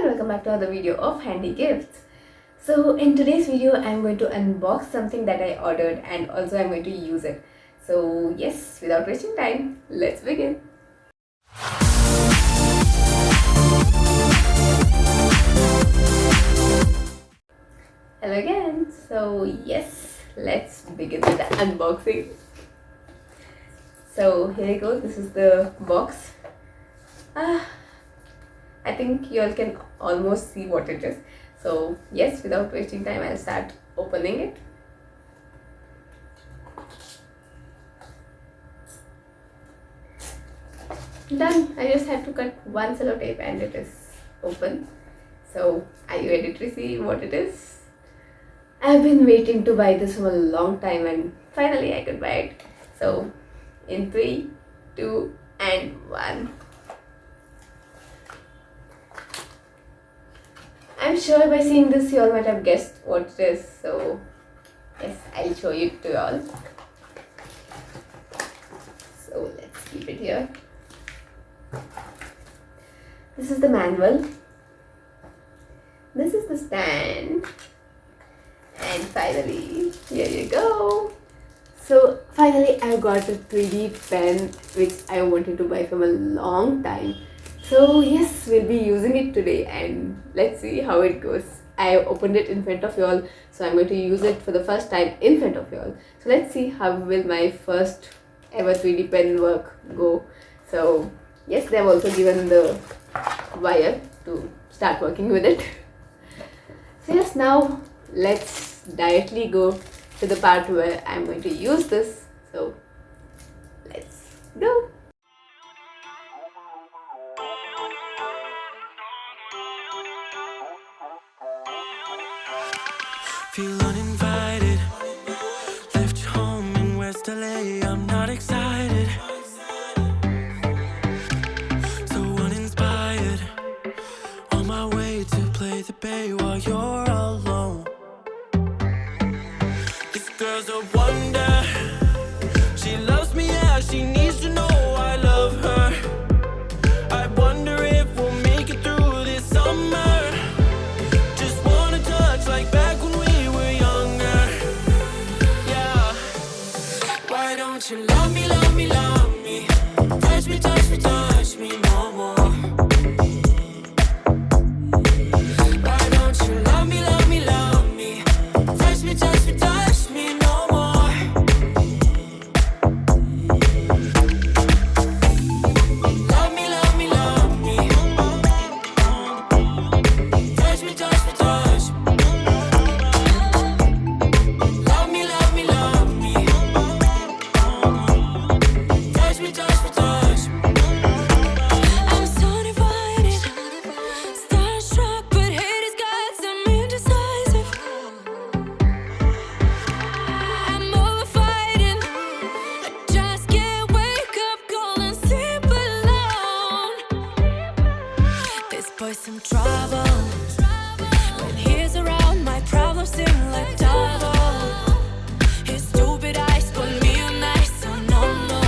and welcome back to another video of handy gifts. So in today's video I'm going to unbox something that I ordered and also I'm going to use it. So yes, without wasting time, let's begin. Hello again. So yes, let's begin with the unboxing. So here you go, this is the box. I think you all can almost see what it is. So yes, without wasting time, I'll start opening it. Done. I just had to cut one sellotape and it is open. So are you ready to see what it is? I've been waiting to buy this for a long time and finally I could buy it. So in 3, 2 and 1. I'm sure by seeing this you all might have guessed what it is, so yes, I'll show you to you all. So let's keep it here. This is the manual. This is the stand. And finally, here you go. So finally I got a 3D pen which I wanted to buy from a long time. So yes, we'll be using it today and let's see how it goes. I opened it in front of you all, so I'm going to use it for the first time in front of you all. So let's see how will my first ever 3D pen work go. So yes, they have also given the wire to start working with it. So yes, now let's directly go to the part where I'm going to use this. So let's go. Feel uninvited, left home in West LA, I'm not excited, so uninspired, on my way to play the bay while you're alone. This girl's a wonder, she loves me, yeah, she needs to know I love her. I wonder if we'll make it through this summer, just wanna touch like back when we were younger, yeah. Why don't you love me, love me, love me, touch me, touch me, touch me no more. Why don't you love me, love me, love me, touch me, touch me, touch me no more. Love me, love me, love me, touch me, touch me, touch me. Love me, love me, love me, touch me, touch me, touch me. I'm so divided, starstruck, but haters got some indecisive. I'm over fighting, I just can't wake up cold and sleep alone. This boy's some trouble, when he's around my problems seem like double. His stupid eyes put me on ice, so no, no.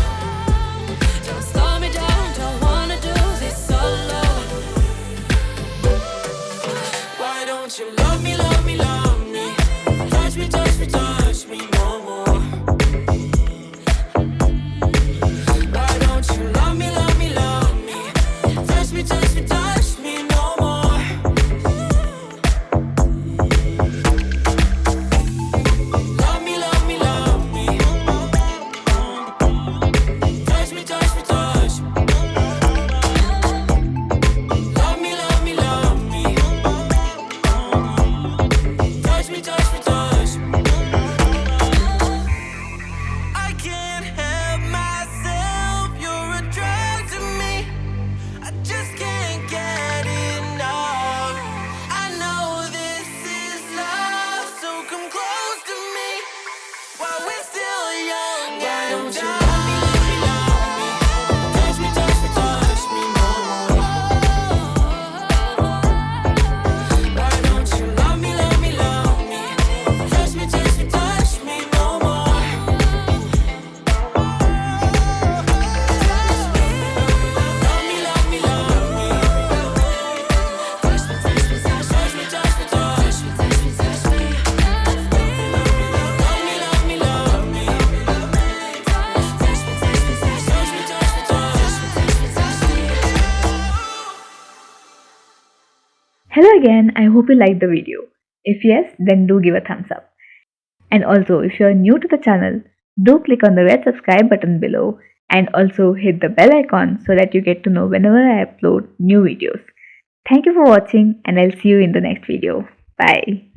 Don't slow me down, don't wanna do this solo. Why don't you love me, love me, love me, touch me, touch me, touch me no more. Why don't you love me, love me, love me, touch me, touch me, touch me no more. Hello again, I hope you liked the video. If yes, then do give a thumbs up. And also, if you are new to the channel, do click on the red subscribe button below and also hit the bell icon so that you get to know whenever I upload new videos. Thank you for watching and I'll see you in the next video. Bye.